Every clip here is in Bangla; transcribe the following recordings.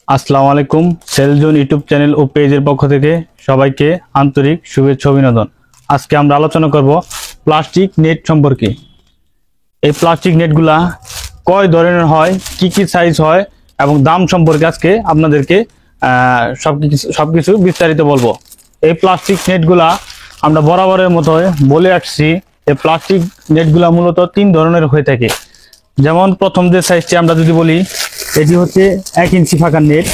আসসালামু আলাইকুম। সেলজোন ইউটিউব চ্যানেল ও পেজের পক্ষ থেকে সবাইকে আন্তরিক শুভেচ্ছা অভিনন্দন। আজকে আমরা আলোচনা করব প্লাস্টিক নেট সম্পর্কে। এই প্লাস্টিক নেটগুলা কয় ধরনের হয়, কি কি সাইজ হয় এবং দাম সম্পর্কে আজকে আপনাদেরকে সবকিছু বিস্তারিত বলবো। এই প্লাস্টিক নেটগুলা আমরা বরাবরের মতো বলে আসছি, এই প্লাস্টিক নেটগুলা মূলত 3 ধরনের হয়ে থাকে। যেমন প্রথম যে সাইজটি আমরা যদি বলি, এটি হচ্ছে 1 ইঞ্চি ফাঁকার নেট।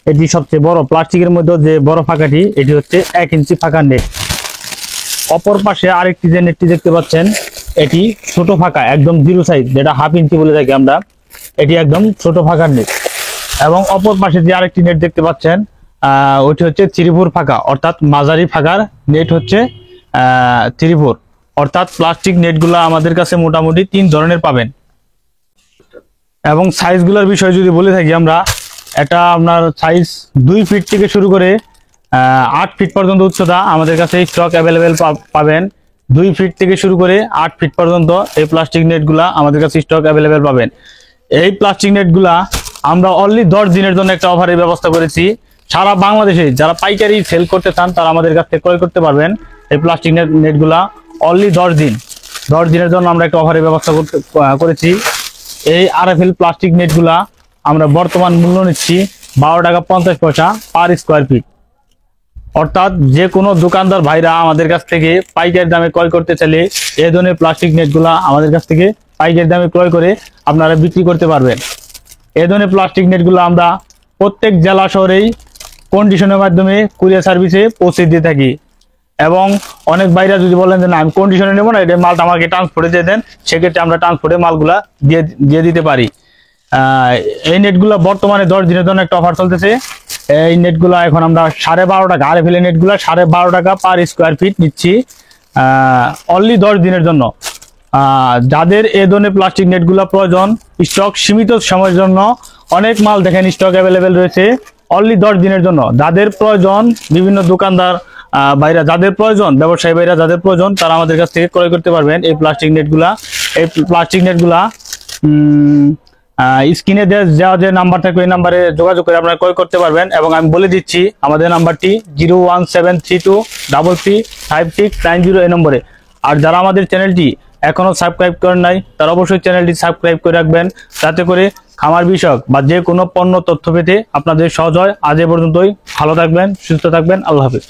এটি সবচেয়ে বড় প্লাস্টিকের মধ্যে যে বড় ফাঁকাটি, এটি হচ্ছে 1 ইঞ্চি ফাঁকার নেট। অপর পাশে আরেকটি যে নেটটি দেখতে পাচ্ছেন, এটি ছোট ফাঁকা, একদম জিরো সাইজ, যেটা 1/2 ইঞ্চি বলে থাকি আমরা। এটি একদম ছোট ফাঁকার নেট। এবং অপর পাশে যে আরেকটি নেট দেখতে পাচ্ছেন, ওইটি হচ্ছে 3/4 ফাঁকা, অর্থাৎ মাঝারি ফাঁকার নেট হচ্ছে 3/4। অর্থাৎ প্লাস্টিক নেটগুলো আমাদের কাছে মোটামুটি 3 ধরনের পাবেন। এবং সাইজগুলোর বিষয় যদি বলে থাকি আমরা, এটা আপনার সাইজ 2 ফিট থেকে শুরু করে 8 ফিট পর্যন্ত উচ্চতা আমাদের কাছে স্টক অ্যাভেলেবেল পাবেন। 2 ফিট থেকে শুরু করে 8 ফিট পর্যন্ত এই প্লাস্টিক নেটগুলা আমাদের কাছে স্টক অ্যাভেলেবেল পাবেন। এই প্লাস্টিক নেটগুলা আমরা অনলি 10 দিনের জন্য একটা অফারের ব্যবস্থা করেছি। সারা বাংলাদেশে যারা পাইকারি সেল করতে চান তারা আমাদের কাছ থেকে ক্রয় করতে পারবেন। এই প্লাস্টিক নেটগুলা অনলি 10 দিনের জন্য আমরা একটা অফারের ব্যবস্থা করেছি। এই আরএফএল প্লাস্টিক নেটগুলা আমরা বর্তমান মূল্য নিচ্ছি 12 টাকা 50 পয়সা পার স্কোয়ার ফিট। অর্থাৎ যে কোনো দোকানদার ভাইরা আমাদের কাছ থেকে পাইকারি দামে ক্রয় করতে চাইলে এই ধরনের প্লাস্টিক নেটগুলা আমাদের কাছ থেকে পাইকারি দামে ক্রয় করে আপনারা বিক্রি করতে পারবেন। এই ধরনের প্লাস্টিক নেটগুলো আমরা প্রত্যেক জেলা শহরেই কন্ডিশনের মাধ্যমে কুরিয়ার সার্ভিসে পৌঁছে দিয়ে থাকি। এবং অনেক ভাইরা যদি বলেন যে না, আমি কন্ডিশনে নেবো না, এটা মালটা আমাকে ট্রান্সপোর্টে দিয়ে দেন, সেক্ষেত্রে আমরা ট্রান্সপোর্টে মালগুলা দিয়ে দিতে পারি। এই নেটগুলো বর্তমানে 10 দিনের জন্য একটা অফার চলতেছে। এই নেটগুলো এখন আমরা 12.5 টাকা, আরএফএল নেটগুলো 12.5 টাকা পার স্কোয়ার ফিট নিচ্ছি অনলি 10 দিনের জন্য। যাদের এই ধরনের প্লাস্টিক নেটগুলো প্রয়োজন, স্টক সীমিত সময়ের জন্য, অনেক মাল দেখেন স্টক অ্যাভেলেবেল রয়েছে অনলি 10 দিনের জন্য। যাদের প্রয়োজন, বিভিন্ন দোকানদার ভাইরা যাদের প্রয়োজন, ব্যবসায়ী ভাইরা যাদের প্রয়োজন, তারা আমাদের কাছ থেকে ক্রয় করতে পারবেন এই প্লাস্টিক নেটগুলা। এই প্লাস্টিক নেটগুলা স্ক্রিনে দেওয়া যে নাম্বার থাকবে, এই নাম্বারে যোগাযোগ করে আপনারা ক্রয় করতে পারবেন। এবং আমি বলে দিচ্ছি আমাদের নাম্বারটি 01732335690 এই নম্বরে। আর যারা আমাদের চ্যানেলটি এখনো সাবস্ক্রাইব করেন নাই, তারা অবশ্যই চ্যানেলটি সাবস্ক্রাইব করে রাখবেন, যাতে করে খামার বিষয়ক বা যে কোনো পণ্য তথ্য পেতে আপনাদের সহজ হয়। আজ এ পর্যন্তই। ভালো থাকবেন, সুস্থ থাকবেন। আল্লাহ হাফেজ।